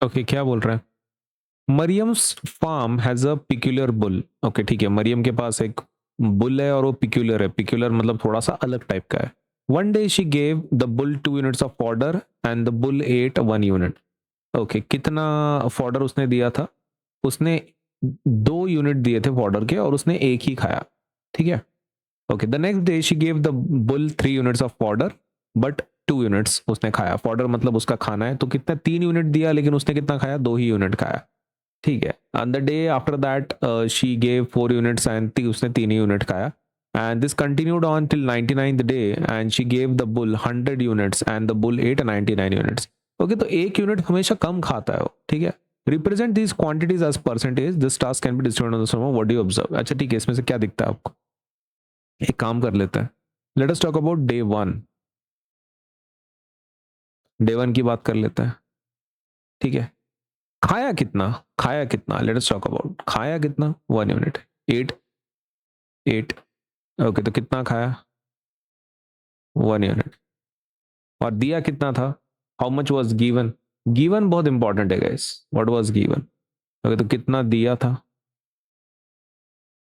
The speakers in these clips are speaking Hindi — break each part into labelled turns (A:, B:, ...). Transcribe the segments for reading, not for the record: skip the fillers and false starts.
A: ओके, क्या बोल रहा है? Mariam's farm has a peculiar bull. Okay ठीक है, मरियम के पास एक बुल है और वो पिक्यूलर है। पिक्यूलर मतलब थोड़ा सा अलग टाइप का है। One day she gave the bull 2 units of fodder and the bull ate 1 unit. Okay, कितना फॉडर उसने दिया था? उसने 2 यूनिट दिए थे फॉडर के और उसने एक ही खाया। ठीक है। Okay, the next day she gave the bull 3 units of fodder but 2 units उसने खाया। फॉडर मतलब उसका खाना है, तो कितना 3 यूनिट दिया लेकिन उसने कितना खाया? 2 ही यूनिट खाया। ठीक है। And the day after that she gave 4 units and उसने 3 ही यूनिट खाया। And this continued on till 99th day and she gave the bull 100 units and the bull ate 99 units. Okay, तो एक यूनिट हमेशा कम खाता है वो। ठीक है। Represent this quantities as percentage, this task can be distributed on the sum, what do you observe? अच्छा ठीक है, इसमें से क्या दिखता है आपको? एक काम कर लेते हैं, let us talk about day one. Day one की बात कर लेते हैं। ठीक है। खाया कितना? खाया कितना? लेट अस टॉक अबाउट खाया कितना। 1 यूनिट, एट, एट। ओके, तो कितना खाया? 1 यूनिट। और दिया कितना था? How much was given? Given बहुत इंपॉर्टेंट है guys. What was given? Okay, तो कितना दिया था?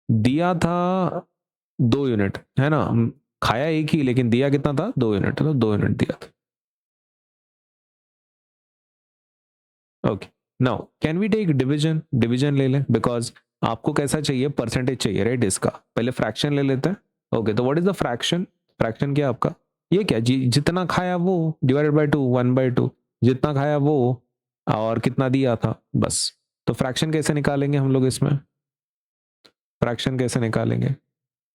A: दिया था 2 यूनिट, है ना? खाया एक ही लेकिन दिया कितना था? 2 यूनिट, तो 2 यूनिट दिया था। Okay, now can we take division? Division ले लें, बिकॉज आपको कैसा चाहिए? परसेंटेज चाहिए, राइट? इसका पहले फ्रैक्शन ले लेते हैं। ओके, तो what is the fraction? Fraction क्या आपका? ये क्या जितना खाया वो डिवाइडेड बाय 2, 1/2। जितना खाया वो और कितना दिया था, बस। तो फ्रैक्शन कैसे निकालेंगे हम लोग इसमें? फ्रैक्शन कैसे निकालेंगे?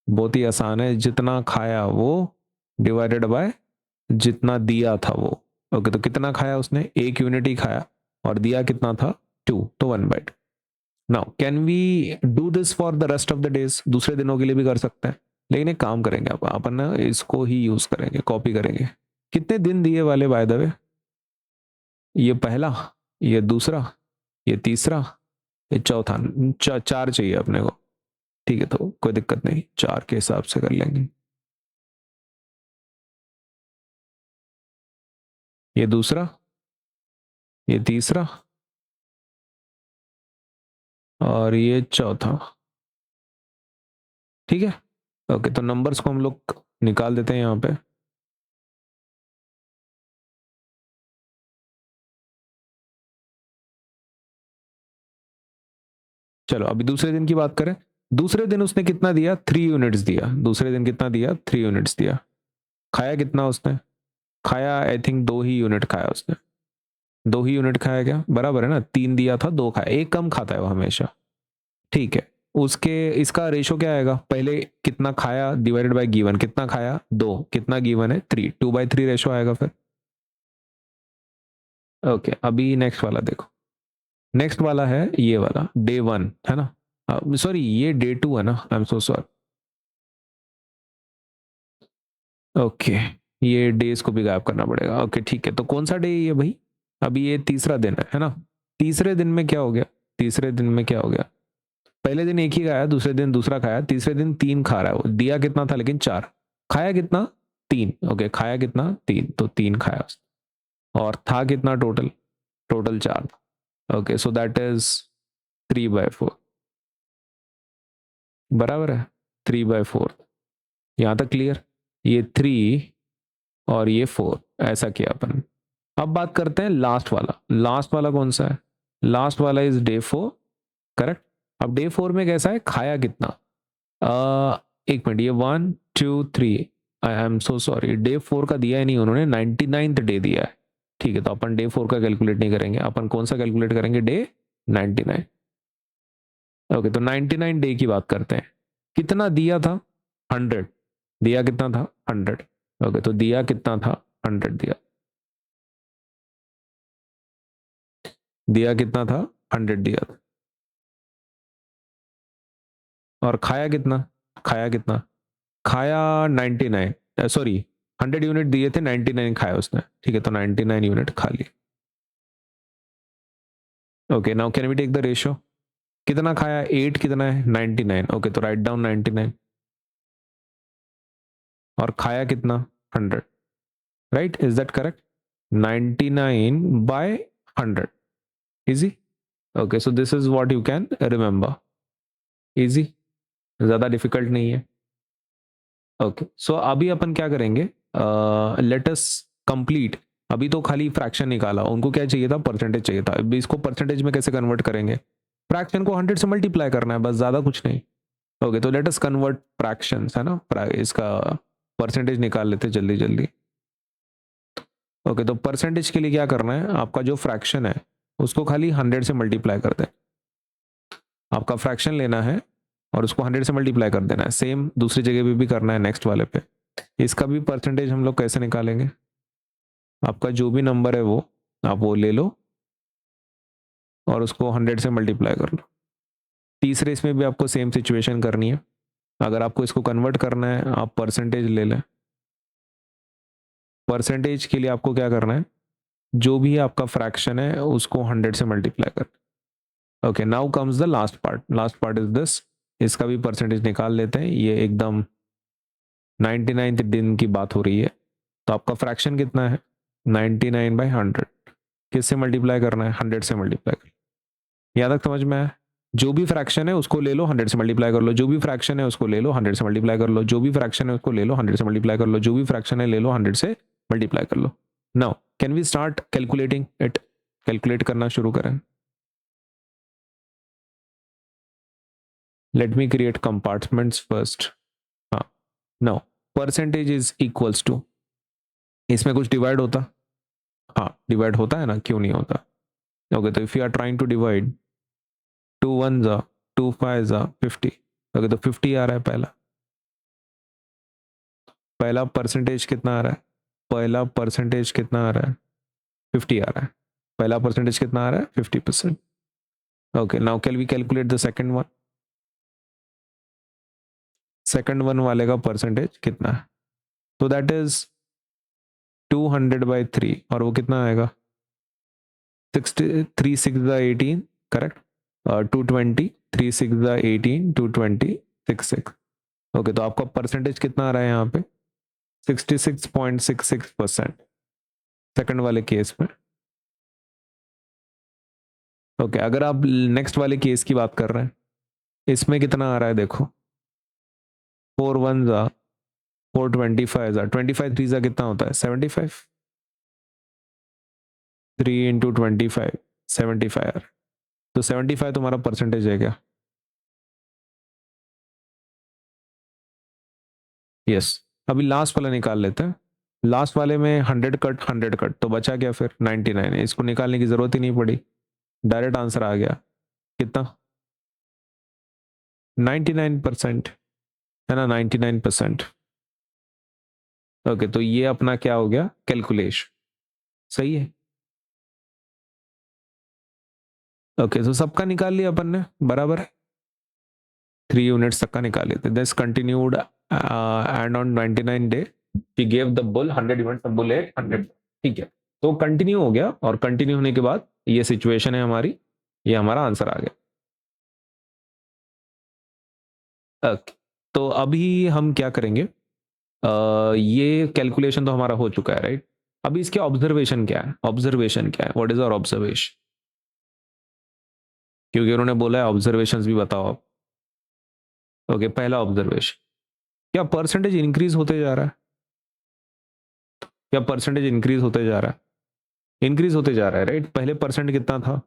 A: बहुत ही आसान है, जितना खाया वो डिवाइडेड बाय जितना दिया था वो। ओके, तो कितना खाया उसने? 1 यूनिट ही खाया और दिया कितना था? 2, तो 1/2। Now can we do this for the rest of the days? दूसरे दिनों के लिए भी कर सकते हैं, लेकिन एक काम करेंगे अपन ना इसको ही यूज करेंगे, कॉपी करेंगे। कितने दिन दिए वाले बाय द वे? ये पहला, ये दूसरा, ये तीसरा, ये चौथा। चार चाहिए अपने को। ठीक है, तो कोई दिक्कत नहीं, चार के हिसाब से कर लेंगे। ये दूसरा, ये तीसरा और ये चौथा। ठीक है। ओके, तो नंबर्स को हम लोग निकाल देते हैं यहाँ पे। चलो अभी दूसरे दिन की बात करें। दूसरे दिन उसने कितना दिया? 3 यूनिट्स दिया। दूसरे दिन कितना दिया? 3 यूनिट्स दिया। खाया कितना उसने? खाया आई थिंक 2 ही यूनिट खाया उसने। 2 ही यूनिट खाया क्या? बराबर है ना? 3 दिया था, 2 खाया। एक कम खाता है वो हमेशा। ठीक है। उसके इसका रेशो क्या आएगा? पहले कितना खाया डिवाइडेड बाय गिवन, कितना खाया? 2, कितना गिवन है? 3, 2/3 रेशो आएगा फिर। ओके, अभी नेक्स्ट वाला देखो। नेक्स्ट वाला है ये वाला, डे वन है ना? सॉरी, ये डे टू है ना? I am so sorry. Okay, ये डेज को भी गायब करना पड़ेगा। ओके ठीक है, तो कौन सा डे है ये भाई? अभी ये तीसरा दिन है ना? तीसरे दिन में क्या हो गया? तीसरे दिन में क्या हो गया? पहले दिन एक ही खाया, दूसरे दिन दूसरा खाया, तीसरे दिन 3 खा रहा है वो। दिया कितना था लेकिन? 4। खाया कितना? 3। ओके, खाया कितना? 3, तो 3 खाया उसने। और था कितना टोटल? टोटल 4 था। Okay, so that is 3/4। बराबर है, 3/4। यहाँ तक क्लियर? ये 3 और ये 4, ऐसा किया अपन। अब बात करते हैं लास्ट वाला। लास्ट वाला कौन सा है? लास्ट वाला इज डे 4, करेक्ट? अब डे 4 में कैसा है? खाया कितना? एक मिनट, ये 1, 2, 3, I am so sorry, day 4 का दिया ही नहीं उन्होंने, 99th डे दिया है। ठीक है, तो अपन डे 4 का कैलकुलेट नहीं करेंगे, अपन कौन सा कैलकुलेट करेंगे? डे 99। ओके, तो 99 डे की बात करते हैं। कितना दिया था? 100। दिया कितना था? 100। ओके, तो दिया कितना था? 100 दिया। दिया कितना था? 100 दिया था। और खाया कितना? खाया कितना? खाया 99, सॉरी, 100 यूनिट दिए थे, 99 खाया उसने। ठीक है, तो 99 यूनिट खा लिए। Okay, now can we take the ratio? कितना खाया? 8, कितना है? 99। ओके, तो राइट डाउन 99। और खाया कितना? 100। Right, is that correct? 99/100। Easy. Okay, so this is what you can remember. Easy, ज़्यादा डिफिकल्ट नहीं है. ओके, सो अभी अपन क्या करेंगे, लेट अस कंप्लीट. अभी तो खाली फ्रैक्शन निकाला, उनको क्या चाहिए था, परसेंटेज चाहिए था. अभी इसको परसेंटेज में कैसे कन्वर्ट करेंगे, फ्रैक्शन को 100 से मल्टीप्लाई करना है बस, ज़्यादा कुछ नहीं. ओके, तो लेट अस कन्वर्ट फ्रैक्शंस, है ना, इसका परसेंटेज निकाल लेते जल्दी जल्दी. ओके, तो परसेंटेज के लिए क्या करना है, आपका जो फ्रैक्शन है उसको खाली 100 से मल्टीप्लाई कर दें. आपका फ्रैक्शन लेना है और उसको 100 से मल्टीप्लाई कर देना है. सेम दूसरी जगह पे भी करना है, नेक्स्ट वाले पे. इसका भी परसेंटेज हम लोग कैसे निकालेंगे, आपका जो भी नंबर है वो आप वो ले लो और उसको 100 से मल्टीप्लाई कर लो. तीसरे इसमें भी आपको सेम सिचुएशन करनी है. अगर आपको इसको कन्वर्ट करना है आप परसेंटेज ले लें. परसेंटेज के लिए आपको क्या करना है, जो भी आपका फ्रैक्शन है उसको 100 से मल्टीप्लाई कर. Okay, now comes the last part. Last part is this. इसका भी परसेंटेज निकाल लेते हैं. ये एकदम 99th दिन की बात हो रही है. तो आपका फ्रैक्शन कितना है, 99/100. किससे मल्टीप्लाई करना है, 100 से मल्टीप्लाई कर. यहाँ तक समझ में आया. जो भी फ्रैक्शन है उसको ले लो, 100 से मल्टीप्लाई कर लो. जो भी फ्रैक्शन है उसको ले लो, 100 से मल्टीप्लाई कर लो. जो भी फ्रैक्शन है उसको ले लो, 100 से मल्टीप्लाई कर लो. जो भी फ्रैक्शन है ले लो, 100 से मल्टीप्लाई कर लो. Now can we start calculating it. Calculate करना शुरू करें. Let me create compartments first. हाँ, now percentage is equals to, इसमें कुछ डिवाइड होता, हाँ डिवाइड होता है ना, क्यों नहीं होता. ओके, तो if you are trying to divide, 2 1 जा 2 5 जा 50. ओके, तो 50 आ रहा है पहला. पहला परसेंटेज कितना आ रहा है, पहला परसेंटेज कितना आ रहा है, 50 आ रहा है. पहला परसेंटेज कितना आ रहा है, 50%. Okay, now can we calculate the second one. Second one वाले का परसेंटेज कितना है, तो दैट इज 200/3. और वो कितना आएगा, 3 6 18, करेक्ट. 220, 3 6 18, 220, 6 6. ओके, तो आपका परसेंटेज कितना आ रहा है यहाँ पे, 66.66% सेकंड वाले केस में. ओके, अगर आप नेक्स्ट वाले केस की बात कर रहे हैं, इसमें कितना आ रहा है देखो, 4 1 जा 425 जा 25 3 जा कितना होता है, 75. 3 × 25 75. तो 75 तुम्हारा परसेंटेज है क्या, यस. अभी लास्ट वाला निकाल लेते हैं. लास्ट वाले में 100 कट तो बचा क्या फिर, 99. इसको निकालने की जरूरत ही नहीं पड़ी, डायरेक्ट आंसर आ गया. कितना, 99%, है ना, 99%. ओके, तो ये अपना क्या हो गया, कैलकुलेशन. सही है. ओके, तो सबका निकाल लिया अपन ने, बराबर है. 3 यूनिट्स तक का निकाल लेते. This continued and on 99 day we gave the bull 100 units, bull 100. ठीक है, तो कंटिन्यू हो गया, और कंटिन्यू होने के बाद ये सिचुएशन है हमारी, ये हमारा आंसर आ गया. ओके, तो अभी हम क्या करेंगे, ये कैलकुलेशन तो हमारा हो चुका है, राइट. अभी इसके ऑब्जर्वेशन क्या है, ऑब्जर्वेशन क्या है, व्हाट इज आवर ऑब्जर्वेशन, क्योंकि उन्होंने बोला है ऑब्जर्वेशंस भी बताओ आप. ओके, पहला ऑब्जर्वेशन, क्या परसेंटेज इंक्रीज होते जा रहा है, क्या परसेंटेज इंक्रीज होते जा रहा है, इंक्रीज होते जा रहा है, राइट. पहले परसेंट कितना था,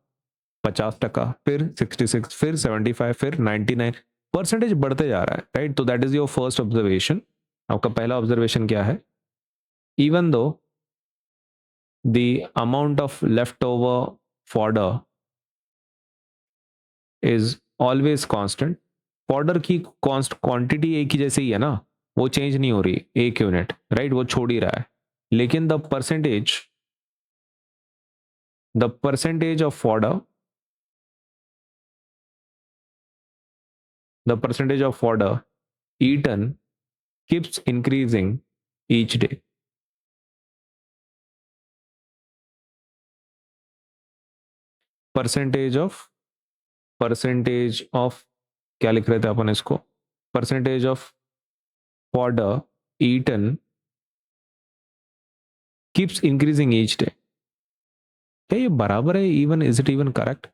A: 50%, फिर 66, फिर 75, फिर 99. परसेंटेज बढ़ते जा रहा है, राइट. तो that is your first observation. आपका पहला ऑब्जर्वेशन क्या है, even though the amount of left over fodder is always constant. Fodder की कॉन्स्ट क्वांटिटी एक ही जैसे ही है ना, वो चेंज नहीं हो रही, 1 यूनिट, राइट, वो छोड़ ही रहा है. लेकिन the percentage of fodder eaten keeps increasing each day. Percentage of क्या लिख रहे थे अपन इसको, percentage of fodder eaten keeps increasing each day. क्या ये बराबर है even, is it even correct?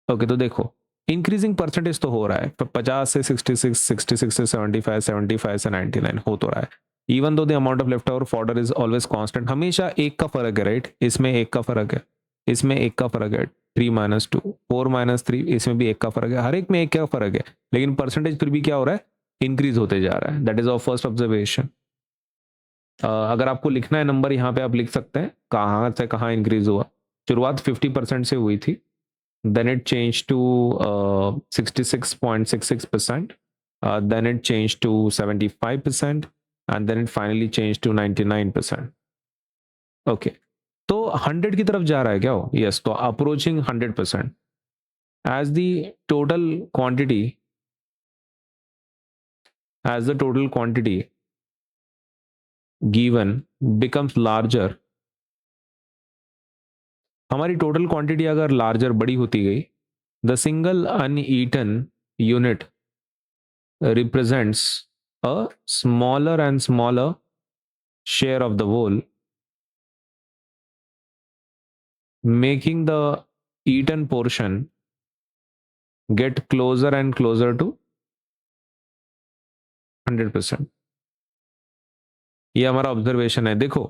A: Okay तो देखो इंक्रीजिंग परसेंटेज तो हो रहा है, 50 से 66, 66 से 75, 75 से 99 हो तो रहा है। Even though the amount of left over fodder is always constant, हमेशा एक का फर्क है, राइट? इसमें एक का फर्क है, इसमें एक का फर्क है, 3 - 2, 4 - 3, इसमें भी एक का फर्क है, हर एक में एक का फर्क है, लेकिन परसेंटेज फिर भी क्या हो रहा है, इंक्रीज होते जा रहा है। That is our first observation. अगर आपको लिखना है नंबर यहाँ पे आप लिख सकते हैं कहाँ से कहाँ इंक्रीज हुआ। शुरुआत 50% से हुई थी, then it changed to 66.66%, then it changed to 75%, and then it finally changed to 99%. Okay, तो 100 की तरफ जा रहा है क्या वो? यस, तो approaching 100%। as the total quantity as the total quantity given becomes larger, हमारी टोटल क्वांटिटी अगर लार्जर बड़ी होती गई, the single uneaten unit represents a smaller and smaller share of the whole, making the eaten portion get closer and closer to 100%। ये हमारा ऑब्जर्वेशन है। देखो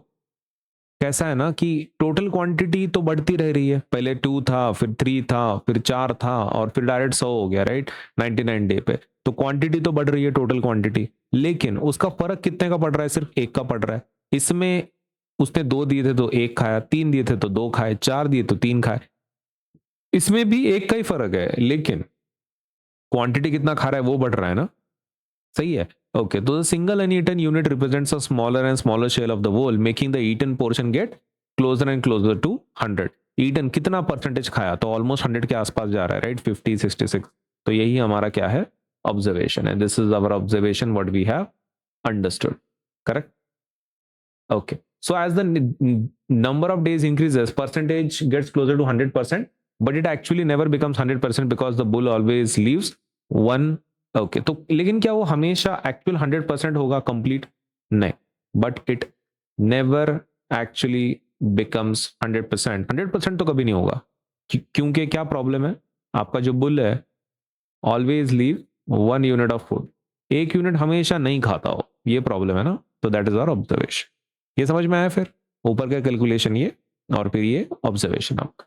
A: कैसा है ना कि टोटल क्वांटिटी तो बढ़ती रह रही है, पहले 2 था, फिर 3 था, फिर 4 था, और फिर डायरेक्ट 100 हो गया, राइट? 99 डे पे तो क्वांटिटी तो बढ़ रही है, टोटल क्वांटिटी, लेकिन उसका फर्क कितने का पड़ रहा है? सिर्फ एक का पड़ रहा है। इसमें उसने 2 दिए थे तो 1 खाया, 3 दिए थे तो 2 खाए, 4 दिए तो 3 खाए, इसमें भी एक का ही फर्क है, लेकिन क्वांटिटी कितना खा रहा है वो बढ़ रहा है ना। सही है। ओके, तो the single uneaten unit represents a smaller and smaller shell of the whole, making the eaten portion get closer and closer to 100। Eaten कितना परसेंटेज खाया? तो ऑलमोस्ट 100 के आसपास जा रहा है, राइट? 50, 66। तो यही हमारा क्या है, ऑब्जर्वेशन है। This is our observation what we have understood, correct? Okay. So as the number of days increases, percentage gets closer to 100%, but it actually never becomes 100% because the bull always leaves one. Okay. तो लेकिन क्या वो हमेशा actual 100% होगा complete? नहीं. But it never actually becomes 100%. 100% तो कभी नहीं होगा, क्योंकि क्या प्रॉब्लम है? आपका जो बुल है always leave 1 unit of food. एक यूनिट हमेशा नहीं खाता हो, ये प्रॉब्लम है ना। तो दैट इज आवर ऑब्जर्वेशन। ये समझ में आया? फिर ऊपर का कैलकुलेशन ये, और फिर ये ऑब्जर्वेशन आपका।